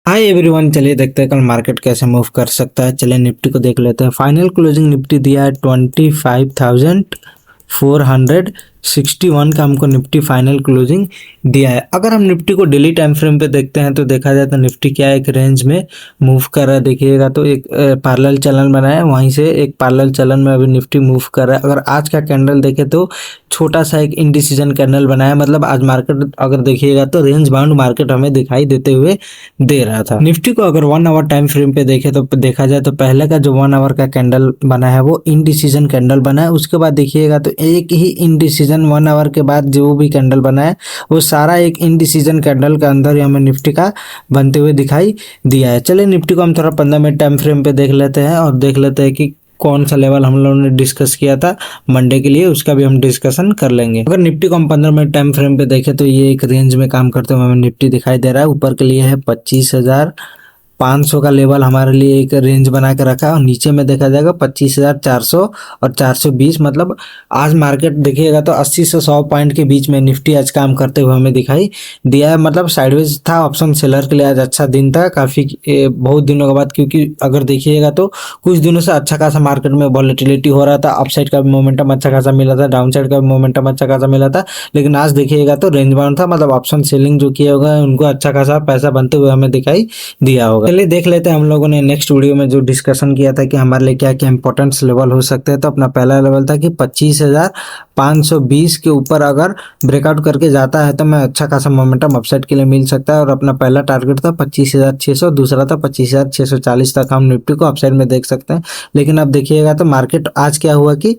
Hi everyone, चलिए देखते हैं कल मार्केट कैसे मूव कर सकता है। चलिए निफ्टी को देख लेते हैं। फाइनल क्लोजिंग निफ्टी दिया है 25,461 का हमको निफ्टी फाइनल क्लोजिंग दिया है। अगर हम निफ्टी को डेली टाइम फ्रेम पे देखते हैं तो देखा जाए तो निफ्टी क्या एक रेंज में मूव कर रहा है। देखिएगा तो एक पैरेलल चलन बना है, वहीं से एक पैरेलल चलन में अभी निफ्टी मूव कर रहा है। अगर आज का कैंडल देखे तो छोटा सा एक इंडिसीजन कैंडल बना है, मतलब आज मार्केट अगर देखिएगा तो रेंज बाउंड मार्केट हमें दिखाई देते हुए दे रहा था। निफ्टी को अगर 1 आवर टाइम फ्रेम पे देखे तो देखा जाए तो पहले का जो 1 आवर का कैंडल बना है वो इनडिसीजन कैंडल बना है। उसके बाद देखिएगा तो एक ही इनडिसीजन 1 आवर के बाद जो भी कैंडल बना है वो सारा एक इनडिसीजन कैंडल के अंदर ही हमें निफ्टी का बनते हुए दिखाई दिया है। चलिए निफ्टी को हम थोड़ा 15 मिनट टाइम फ्रेम पे देख लेते हैं और देख लेते हैं कि कौन सा लेवल हम लोगों ने डिस्कस किया था मंडे के लिए, उसका भी हम डिस्कशन कर लेंगे। अगर निफ्टी को हम 15 मिनट टाइम फ्रेम पे देखें तो ये एक रेंज में काम करते हुए हमें निफ्टी दिखाई दे रहा है। ऊपर के लिए है 25,500 का लेवल हमारे लिए एक रेंज बना के रखा है, और नीचे में देखा जाएगा 25,400 और 420। मतलब आज मार्केट देखिएगा तो 80 से 100 पॉइंट के बीच में निफ्टी आज काम करते हुए हमें दिखाई दिया है। मतलब साइडवेज था, ऑप्शन सेलर के लिए आज अच्छा दिन था काफ़ी बहुत दिनों के बाद, क्योंकि अगर देखिएगा तो कुछ दिनों से अच्छा खासा मार्केट में वॉलेटिलिटी हो रहा था। अपसाइड का भी मोमेंटम अच्छा खासा मिला था, डाउन साइड का भी मोमेंटम अच्छा खासा मिला था, लेकिन आज देखिएगा तो रेंज बाउंड था। मतलब ऑप्शन सेलिंग जो किया होगा उनको अच्छा खासा पैसा बनते हुए हमें दिखाई दिया होगा। चलिए देख लेते हैं हम लोगों ने नेक्स्ट वीडियो में जो डिस्कशन किया था कि हमारे लिए क्या क्या इंपॉर्टेंस लेवल हो सकते हैं। तो अपना पहला लेवल था कि 25,520 के ऊपर अगर ब्रेकआउट करके जाता है तो मैं अच्छा खासा मोमेंटम अपसाइड के लिए मिल सकता है। और अपना पहला टारगेट था 25,600, दूसरा था 25,640 तक हम निफ्टी को अपसाइड में देख सकते हैं। लेकिन अब देखिएगा तो मार्केट आज क्या हुआ कि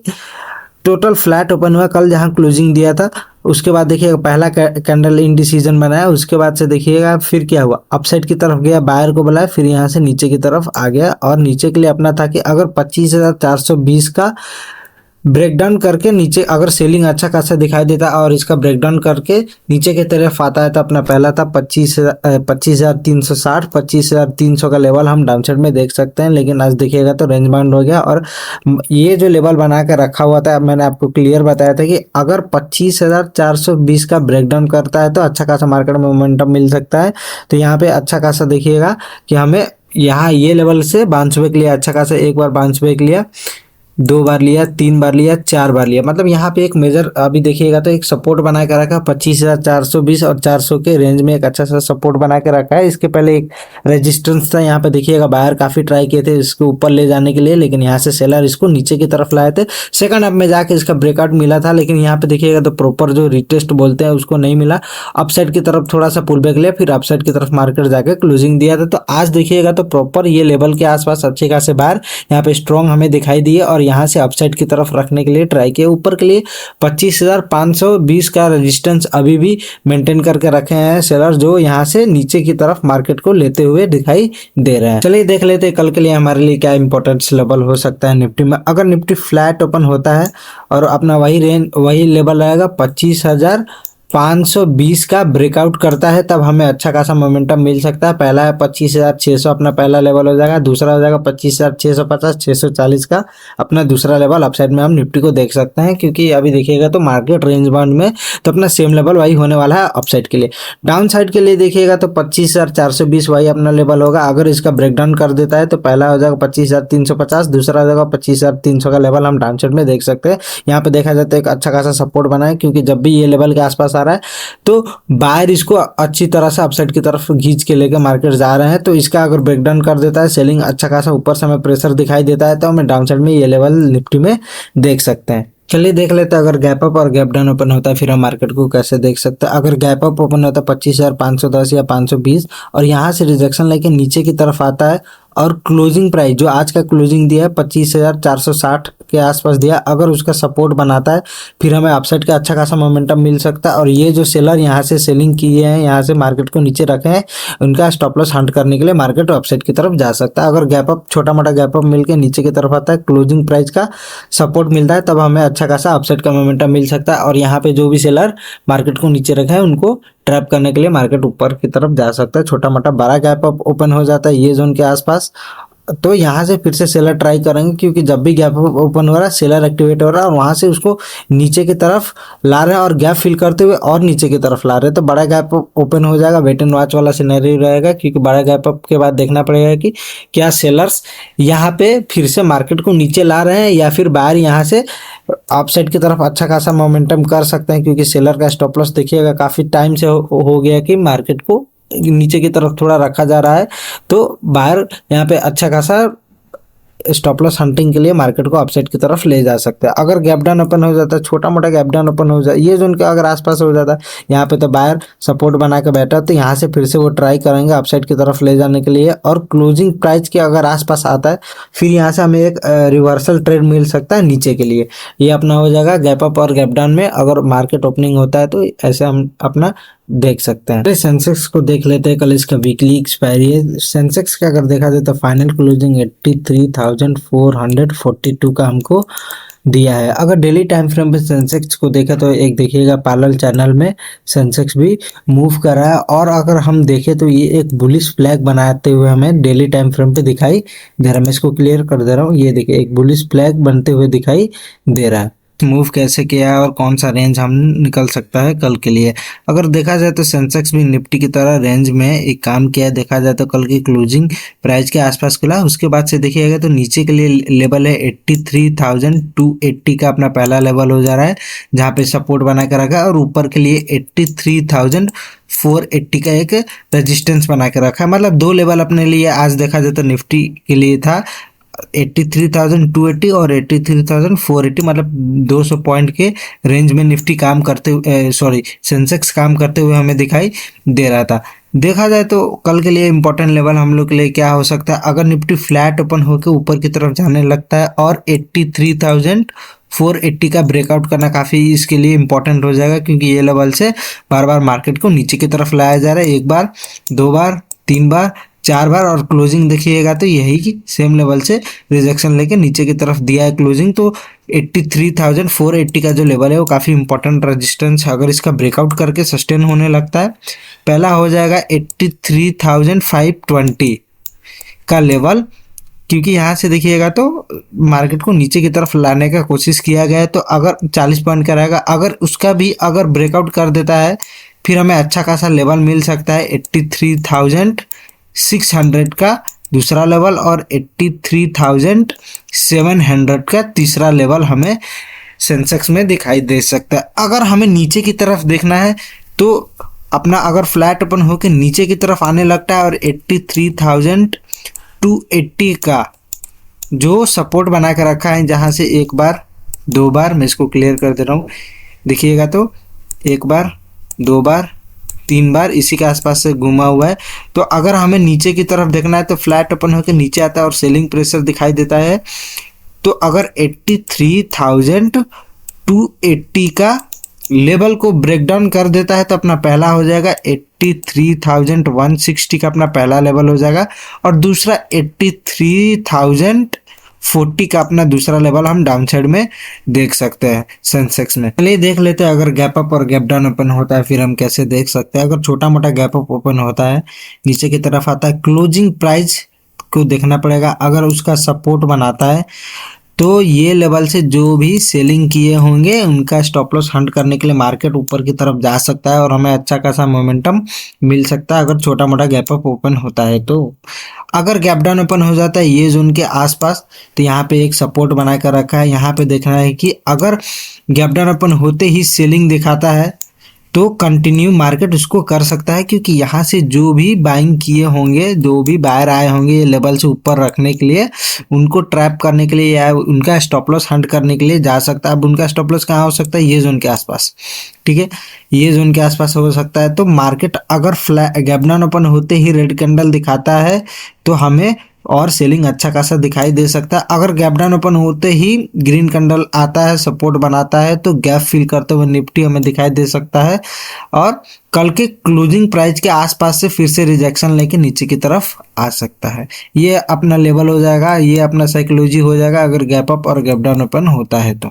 टोटल फ्लैट ओपन हुआ। कल जहां क्लोजिंग दिया था उसके बाद देखिएगा पहला कैंडल इनडिसीजन बनाया, उसके बाद से देखिएगा फिर क्या हुआ, अपसाइड की तरफ गया, बायर को बुलाया, फिर यहाँ से नीचे की तरफ आ गया। और नीचे के लिए अपना था कि अगर 25,420 का ब्रेकडाउन करके नीचे अगर सेलिंग अच्छा खासा दिखाई देता और इसका ब्रेकडाउन करके नीचे की तरफ आता है तो अपना पहला था 25,360, 25,300 का लेवल हम डाउन साइड में देख सकते हैं। लेकिन आज देखिएगा तो रेंज बाउंड हो गया, और ये जो लेवल बना के रखा हुआ था मैंने आपको क्लियर बताया था कि अगर 25,420 का ब्रेकडाउन करता है तो अच्छा खासा मार्केट में मोमेंटम मिल सकता है। तो यहाँ पे अच्छा खासा देखिएगा कि हमें यहाँ ये लेवल से बाउंस बैक लिया, अच्छा खासा एक बार बाउंस बैक लिया, 2 बार लिया, 3 बार लिया, 4 बार लिया। मतलब यहाँ पे एक मेजर अभी देखिएगा तो एक सपोर्ट बना के रखा 25,420 और 400 के रेंज में एक अच्छा सा सपोर्ट बना के रखा है। इसके पहले एक रेजिस्टेंस था, यहाँ पे देखिएगा बायर काफी ट्राई किए थे इसको ऊपर ले जाने के लिए, लेकिन यहाँ से सेलर इसको नीचे की तरफ लाए थे। सेकंड अप में जाके इसका ब्रेकआउट मिला था, लेकिन यहाँ पे देखिएगा तो प्रॉपर जो रिटेस्ट बोलते हैं उसको नहीं मिला। अपसाइड की तरफ थोड़ा सा पुल बैक लिया, फिर अपसाइड की तरफ मार्केट जाके क्लोजिंग दिया था। तो आज देखिएगा तो प्रॉपर ये लेवल के आसपास अच्छे खासे बार यहाँ पे स्ट्रॉन्ग हमें दिखाई दिए और यहाँ से अपसाइड की तरफ रखने के लिए ट्राई किया। ऊपर के लिए 25,520 का रेजिस्टेंस अभी भी मेंटेन करके रखे हैं सेलर, जो यहाँ से नीचे की तरफ मार्केट को लेते हुए दिखाई दे रहे हैं। चलिए देख लेते हैं कल के लिए हमारे लिए क्या इंपॉर्टेंस लेवल हो सकता है निफ्टी में। अगर निफ्टी फ्लैट ओपन होता है और अपना वही लेवल रहेगा 25,520 का ब्रेकआउट करता है, तब हमें अच्छा खासा मोमेंटम मिल सकता है। पहला है 25,600 अपना पहला लेवल हो जाएगा, दूसरा हो जाएगा 25,650, 640 का अपना दूसरा लेवल अपसाइड में हम निफ्टी को देख सकते हैं। क्योंकि अभी देखिएगा तो मार्केट रेंज बाउंड में तो अपना सेम लेवल वही होने वाला है अपसाइड के लिए। डाउन साइड के लिए देखिएगा तो 25,420 वही अपना लेवल होगा। अगर इसका ब्रेकडाउन कर देता है तो पहला हो जाएगा 25,350, दूसरा हो जाएगा 25,300 का लेवल हम डाउन साइड में देख सकते हैं। यहाँ पे देखा जाता है एक अच्छा खासा सपोर्ट बना है, क्योंकि जब भी ये लेवल के आसपास रहा है तो बायर इसको अच्छी तरह से अपसाइड की तरफ खींच के लेकर मार्केट जा रहे हैं। तो इसका अगर ब्रेकडाउन कर देता है, सेलिंग अच्छा खासा ऊपर से हमें प्रेशर दिखाई देता है, तो हमें डाउन साइड में ये लेवल निफ्टी में देख सकते हैं। चलिए देख लेते हैं अगर गैप अप और गैप डाउन ओपन होता है फिर हम मार्केट को कैसे देख सकते हैं। अगर गैप अप ओपन होता है 25,510 या 520 और यहाँ से रिजेक्शन लेके नीचे की तरफ आता है और क्लोजिंग प्राइस जो आज का क्लोजिंग दिया है 25,460 के आसपास दिया, अगर उसका सपोर्ट बनाता है फिर हमें अपसाइड का अच्छा खासा मोमेंटम मिल सकता है। और ये जो सेलर यहाँ से सेलिंग किए हैं, यहाँ से मार्केट को नीचे रखे हैं, उनका स्टॉप लॉस हंट करने के लिए मार्केट अपसाइड की तरफ जा सकता है। अगर गैप अप छोटा मोटा गैप अप मिलकर नीचे की तरफ आता है, क्लोजिंग प्राइस का सपोर्ट मिलता है, तब हमें अच्छा खासा अपसाइड का मोमेंटम मिल सकता है। और यहाँ पे जो भी सेलर मार्केट को नीचे रखे हैं उनको ट्रैप करने के लिए मार्केट ऊपर की तरफ जा सकता है। छोटा मोटा बड़ा गैप अप ओपन हो जाता है ये जोन के आसपास, तो यहाँ से फिर से सेलर ट्राई करेंगे, क्योंकि जब भी गैप ओपन हो रहा है सेलर एक्टिवेट हो रहा है और वहाँ से उसको नीचे की तरफ ला रहे हैं और गैप फिल करते हुए और नीचे की तरफ ला रहे हैं। तो बड़ा गैप ओपन हो जाएगा, वेट एंड वॉच वाला सिनेरियो रहेगा, क्योंकि बड़ा गैप अप के बाद देखना पड़ेगा कि क्या सेलर्स यहाँ पे फिर से मार्केट को नीचे ला रहे हैं या फिर बाहर यहाँ से अपसाइड की तरफ अच्छा खासा मोमेंटम कर सकते हैं। क्योंकि सेलर का स्टॉप लॉस देखिएगा काफ़ी टाइम से हो गया कि मार्केट को नीचे की तरफ थोड़ा रखा जा रहा है, तो बाहर यहाँ पे अच्छा खासा स्टॉप लॉस हंटिंग के लिए मार्केट को अपसाइड की तरफ ले जा सकते हैं। अगर गैप डाउन ओपन हो जाता है, छोटा मोटा गैप डाउन ओपन हो जाए, ये जोन के अगर आसपास हो जाता है यहाँ पे, तो बायर सपोर्ट बना के बैठा, तो यहाँ से फिर से वो ट्राई करेंगे अपसाइड की तरफ ले जाने के लिए। और क्लोजिंग प्राइस के अगर आसपास आता है, फिर यहाँ से हमें एक रिवर्सल ट्रेड मिल सकता है नीचे के लिए। ये अपना हो जाएगा गैप अप और गैप डाउन में अगर मार्केट ओपनिंग होता है, तो ऐसे हम अपना देख सकते हैं। सेंसेक्स को देख लेते हैं, कल इसका वीकली एक्सपायरी है। सेंसेक्स का अगर देखा जाए तो फाइनल क्लोजिंग 83,442 का हमको दिया है। अगर डेली टाइम फ्रेम पे सेंसेक्स को देखा तो एक देखिएगा पैरेलल चैनल में सेंसेक्स भी मूव कर रहा है। और अगर हम देखें तो ये एक बुलिश फ्लैग बनाते हुए हमें डेली टाइम फ्रेम पे दिखाई दे रहा है। मैं इसको क्लियर कर दे रहा हूँ, ये देखिए एक बुलिश फ्लैग बनते हुए दिखाई दे रहा है। मूव कैसे किया है और कौन सा रेंज हम निकल सकता है कल के लिए। अगर देखा जाए तो सेंसेक्स भी निफ्टी की तरह रेंज में एक काम किया है। देखा जाए तो कल की क्लोजिंग प्राइस के आसपास खुला, उसके बाद से देखिएगा तो नीचे के लिए लेवल है 83,280 का अपना पहला लेवल हो जा रहा है, जहाँ पे सपोर्ट बना के रखा है। और ऊपर के लिए 83,480 का एक रेजिस्टेंस बना के रखा है। मतलब दो लेवल अपने लिए आज देखा जाए तो निफ्टी के लिए था 83,280 और 83,480, मतलब 200 पॉइंट के रेंज में निफ्टी काम करते हुए, सॉरी सेंसेक्स काम करते हुए हमें दिखाई दे रहा था। देखा जाए तो कल के लिए इंपॉर्टेंट लेवल हम लोग के लिए क्या हो सकता है, अगर निफ्टी फ्लैट ओपन होकर ऊपर की तरफ जाने लगता है और 83,480 का ब्रेकआउट करना काफ़ी इसके लिए इंपॉर्टेंट हो जाएगा, क्योंकि ये लेवल से बार बार मार्केट को नीचे की तरफ लाया जा रहा है। एक बार, दो बार, तीन बार, चार बार, और क्लोजिंग देखिएगा तो यही कि सेम लेवल से रिजेक्शन लेके नीचे की तरफ दिया है क्लोजिंग। तो 83,480 का जो लेवल है वो काफ़ी इंपॉर्टेंट रेजिस्टेंस है। अगर इसका ब्रेकआउट करके सस्टेन होने लगता है, पहला हो जाएगा 83,520 का लेवल, क्योंकि यहाँ से देखिएगा तो मार्केट को नीचे की तरफ लाने का कोशिश किया गया है। तो अगर 40 पॉइंट का रहेगा, अगर उसका भी अगर ब्रेकआउट कर देता है, फिर हमें अच्छा खासा लेवल मिल सकता है 83,600 का दूसरा लेवल और 83,700 का तीसरा लेवल हमें सेंसेक्स में दिखाई दे सकता है। अगर हमें नीचे की तरफ देखना है तो अपना अगर फ्लैट ओपन होकर नीचे की तरफ आने लगता है और 83,280 का जो सपोर्ट बना कर रखा है, जहाँ से एक बार, दो बार, मैं इसको क्लियर कर दे रहा हूँ, देखिएगा तो एक बार, दो बार, तीन बार इसी के आसपास से घुमा हुआ है। तो अगर हमें नीचे की तरफ देखना है तो फ्लैट ओपन होकर नीचे आता है और सेलिंग प्रेशर दिखाई देता है। तो अगर 83,280 का लेवल को ब्रेक डाउन कर देता है तो अपना पहला हो जाएगा 83,160 का अपना पहला लेवल हो जाएगा, और दूसरा 83,040 का अपना दूसरा लेवल हम डाउन साइड में देख सकते हैं सेंसेक्स में। चलिए देख लेते हैं अगर गैप अप और गैप डाउन ओपन होता है फिर हम कैसे देख सकते हैं। अगर छोटा मोटा गैप अप ओपन होता है, नीचे की तरफ आता है, क्लोजिंग प्राइस को देखना पड़ेगा। अगर उसका सपोर्ट बनाता है तो ये लेवल से जो भी सेलिंग किए होंगे उनका स्टॉप लॉस हंट करने के लिए मार्केट ऊपर की तरफ जा सकता है और हमें अच्छा खासा मोमेंटम मिल सकता है अगर छोटा मोटा गैप अप ओपन होता है। तो अगर गैप डाउन ओपन हो जाता है ये जोन के आसपास, तो यहाँ पे एक सपोर्ट बना कर रखा है। यहाँ पे देखना है कि अगर गैप डाउन ओपन होते ही सेलिंग दिखाता है तो कंटिन्यू मार्केट उसको कर सकता है, क्योंकि यहाँ से जो भी बाइंग किए होंगे, जो भी बायर आए होंगे ये लेवल से ऊपर रखने के लिए, उनको ट्रैप करने के लिए या उनका स्टॉप लॉस हंट करने के लिए जा सकता है। अब उनका स्टॉप लॉस कहाँ हो सकता है, ये जोन के आसपास, ठीक है, ये जोन के आसपास हो सकता है। तो मार्केट अगर गैप डाउन ओपन होते ही रेड कैंडल दिखाता है तो हमें और सेलिंग अच्छा खासा दिखाई दे सकता है। अगर गैप डाउन ओपन होते ही ग्रीन कैंडल आता है, सपोर्ट बनाता है, तो गैप फिल करते हुए निफ्टी हमें दिखाई दे सकता है और कल के क्लोजिंग प्राइस के आसपास से फिर से रिजेक्शन लेके नीचे की तरफ आ सकता है। ये अपना लेवल हो जाएगा, ये अपना साइकोलॉजी हो जाएगा अगर गैप अप और गैप डाउन ओपन होता है। तो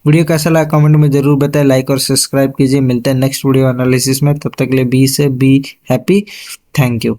वीडियो कैसा लगा कमेंट में जरूर बताएं, लाइक और सब्सक्राइब कीजिए। मिलते हैं नेक्स्ट वीडियो एनालिसिस में, तब तक के लिए बी हैप्पी। Thank you.